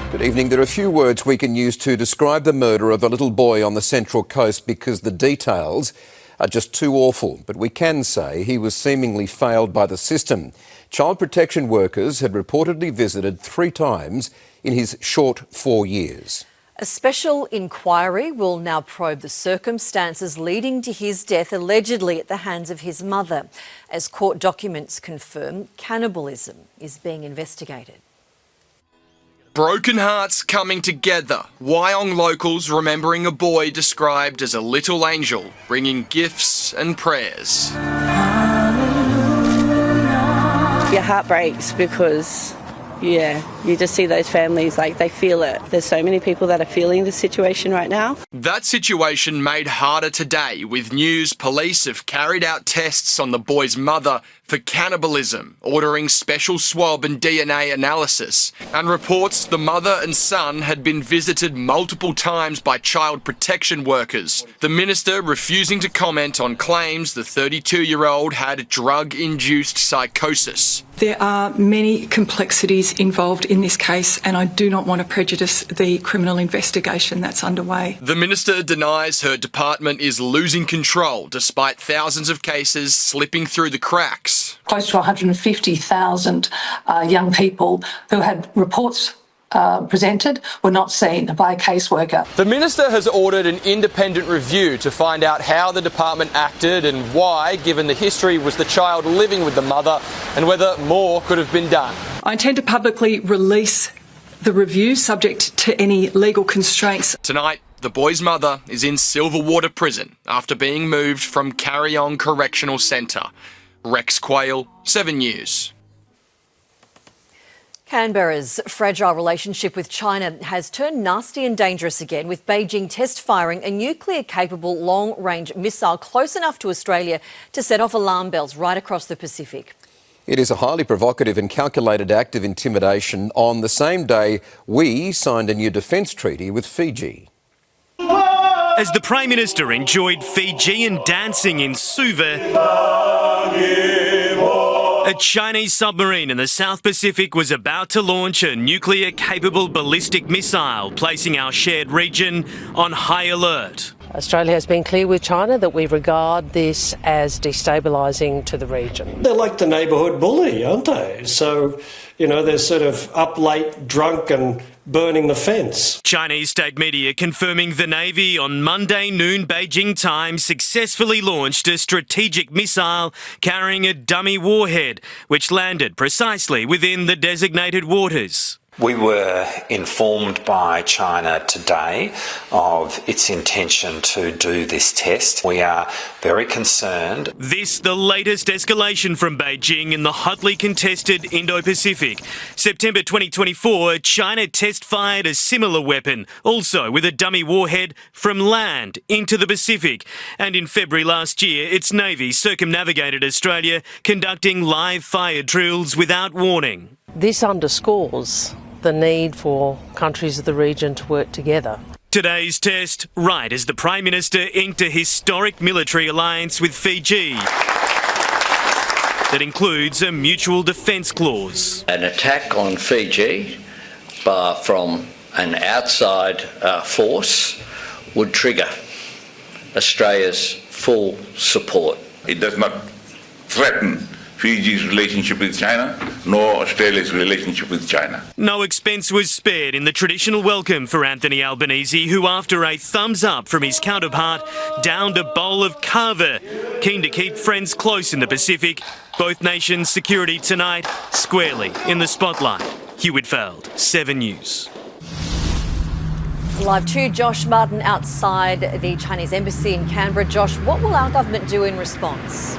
Good evening. There are few words we can use to describe the murder of a little boy on the Central Coast because the details are just too awful. But we can say he was seemingly failed by the system. Child protection workers had reportedly visited 3 times in his short 4 years. A special inquiry will now probe the circumstances leading to his death, allegedly at the hands of his mother. As court documents confirm, cannibalism is being investigated. Broken hearts coming together. Wyong locals remembering a boy described as a little angel, bringing gifts and prayers. Your heart breaks because, you just see those families, like, they feel it. There's so many people that are feeling the situation right now. That situation made harder today with news police have carried out tests on the boy's mother for cannibalism, ordering special swab and DNA analysis, and reports the mother and son had been visited multiple times by child protection workers. The minister refusing to comment on claims the 32-year-old had drug-induced psychosis. There are many complexities involved in this case, and I do not want to prejudice the criminal investigation that's underway. The minister denies her department is losing control despite thousands of cases slipping through the cracks. Close to 150,000 young people who had reports presented were not seen by a caseworker. The minister has ordered an independent review to find out how the department acted and why, given the history was the child living with the mother, and whether more could have been done. I intend to publicly release the review subject to any legal constraints. Tonight, the boy's mother is in Silverwater Prison after being moved from Carryong Correctional Centre. Rex Quayle, 7 News. Canberra's fragile relationship with China has turned nasty and dangerous again, with Beijing test firing a nuclear-capable long-range missile close enough to Australia to set off alarm bells right across the Pacific. It is a highly provocative and calculated act of intimidation on the same day we signed a new defence treaty with Fiji. As the Prime Minister enjoyed Fijian dancing in Suva, a Chinese submarine in the South Pacific was about to launch a nuclear-capable ballistic missile, placing our shared region on high alert. Australia has been clear with China that we regard this as destabilising to the region. They're like the neighbourhood bully, aren't they? So, they're sort of up late, drunk and burning the fence. Chinese state media confirming the Navy on Monday noon Beijing time successfully launched a strategic missile carrying a dummy warhead, which landed precisely within the designated waters. We were informed by China today of its intention to do this test. We are very concerned. This the latest escalation from Beijing in the hotly contested Indo-Pacific. September 2024, China test-fired a similar weapon, also with a dummy warhead, from land into the Pacific. And in February last year, its Navy circumnavigated Australia, conducting live fire drills without warning. This underscores the need for countries of the region to work together. Today's test, right as the Prime Minister inked a historic military alliance with Fiji that includes a mutual defence clause. An attack on Fiji from an outside force would trigger Australia's full support. It does not threaten Fiji's relationship with China, nor Australia's relationship with China. No expense was spared in the traditional welcome for Anthony Albanese, who, after a thumbs up from his counterpart, downed a bowl of kava, keen to keep friends close in the Pacific. Both nations' security tonight squarely in the spotlight. Hugh Whitfield, 7 News. Live to Josh Martin outside the Chinese embassy in Canberra. Josh, what will our government do in response?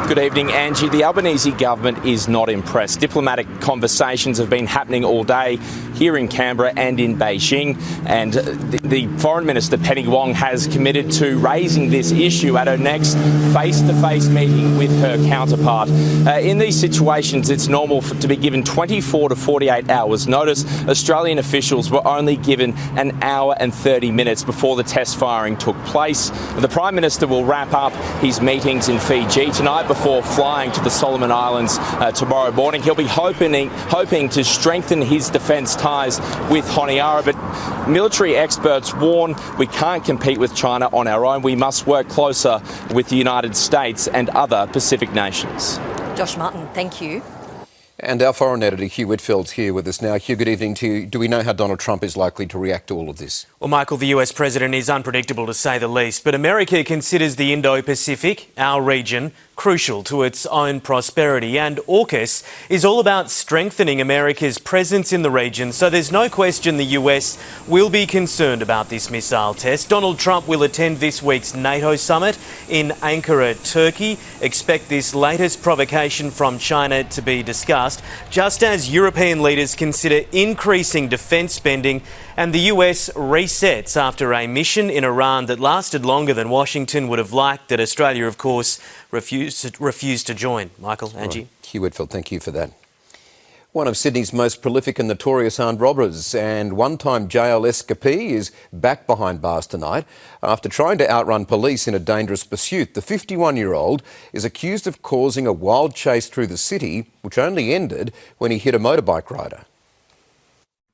Good evening, Angie. The Albanese government is not impressed. Diplomatic conversations have been happening all day here in Canberra and in Beijing, and the Foreign Minister, Penny Wong, has committed to raising this issue at her next face-to-face meeting with her counterpart. In these situations, it's normal to be given 24 to 48 hours notice. Australian officials were only given an hour and 30 minutes before the test firing took place. The Prime Minister will wrap up his meetings in Fiji tonight before flying to the Solomon Islands tomorrow morning. He'll be hoping to strengthen his defence ties with Honiara, but military experts warn we can't compete with China on our own. We must work closer with the United States and other Pacific nations. Josh Martin, thank you. And our foreign editor, Hugh Whitfield's here with us now. Hugh, good evening to you. Do we know how Donald Trump is likely to react to all of this? Well, Michael, the US president is unpredictable to say the least, but America considers the Indo-Pacific, our region, crucial to its own prosperity. And AUKUS is all about strengthening America's presence in the region, so there's no question the US will be concerned about this missile test. Donald Trump will attend this week's NATO summit in Ankara, Turkey. Expect this latest provocation from China to be discussed, just as European leaders consider increasing defence spending and the US resets after a mission in Iran that lasted longer than Washington would have liked, that Australia, of course, refused to join. Michael, Angie. Right. Hugh Whitfield, thank you for that. One of Sydney's most prolific and notorious armed robbers and one-time jail escapee is back behind bars tonight after trying to outrun police in a dangerous pursuit. The 51-year-old is accused of causing a wild chase through the city, which only ended when he hit a motorbike rider.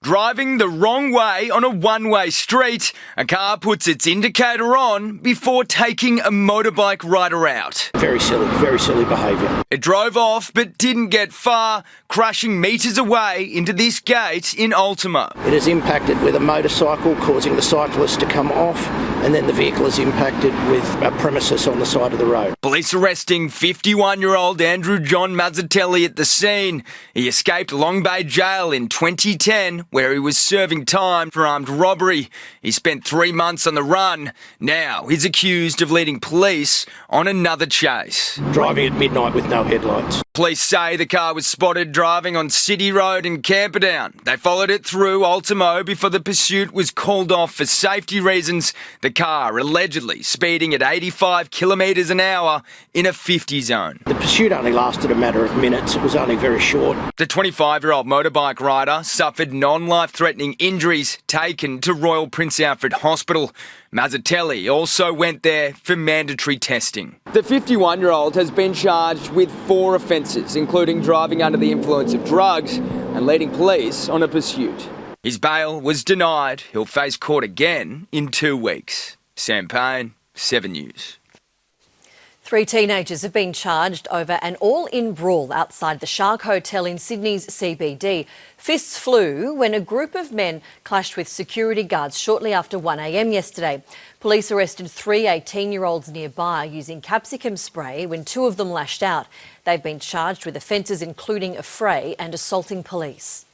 Driving the wrong way on a one-way street, a car puts its indicator on before taking a motorbike rider out. Very silly behaviour. It drove off but didn't get far, crashing metres away into this gate in Ultimo. It has impacted with a motorcycle, causing the cyclist to come off, and then the vehicle is impacted with a premises on the side of the road. Police arresting 51-year-old Andrew John Mazzatelli at the scene. He escaped Long Bay Jail in 2010, where he was serving time for armed robbery. He spent 3 months on the run. Now he's accused of leading police on another chase. Driving at midnight with no headlights. Police say the car was spotted driving on City Road in Camperdown. They followed it through Ultimo before the pursuit was called off for safety reasons. The car allegedly speeding at 85 kilometres an hour in a 50 zone. The pursuit only lasted a matter of minutes. It was only very short. The 25-year-old motorbike rider suffered non-life-threatening injuries, taken to Royal Prince Alfred Hospital. Mazzatelli also went there for mandatory testing. The 51-year-old has been charged with 4 offences, including driving under the influence of drugs and leading police on a pursuit. His bail was denied. He'll face court again in 2 weeks. Sam Payne, 7 News. 3 teenagers have been charged over an all-in brawl outside the Shark Hotel in Sydney's CBD. Fists flew when a group of men clashed with security guards shortly after 1 a.m. yesterday. Police arrested 3 18-year-olds nearby using capsicum spray when 2 of them lashed out. They've been charged with offences including a fray and assaulting police.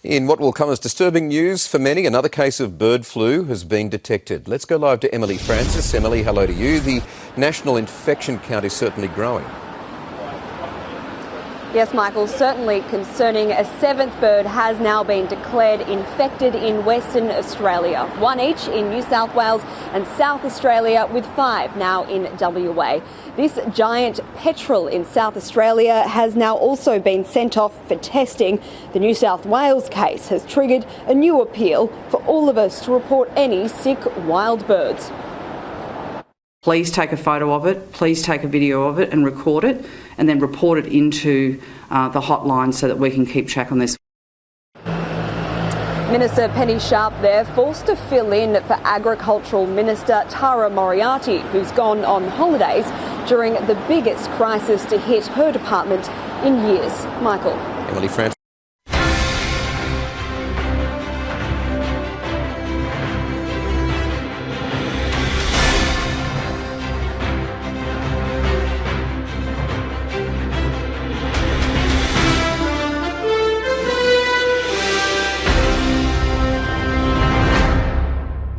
In what will come as disturbing news for many, another case of bird flu has been detected. Let's go live to Emily Francis. Emily, hello to you. The national infection count is certainly growing. Yes, Michael, certainly concerning. A 7th bird has now been declared infected in Western Australia. 1 each in New South Wales and South Australia, with 5 now in WA. This giant petrel in South Australia has now also been sent off for testing. The New South Wales case has triggered a new appeal for all of us to report any sick wild birds. Please take a photo of it, please take a video of it and record it, and then report it into the hotline so that we can keep track on this. Minister Penny Sharp there, forced to fill in for Agricultural Minister Tara Moriarty, who's gone on holidays during the biggest crisis to hit her department in years. Michael. Emily Francis.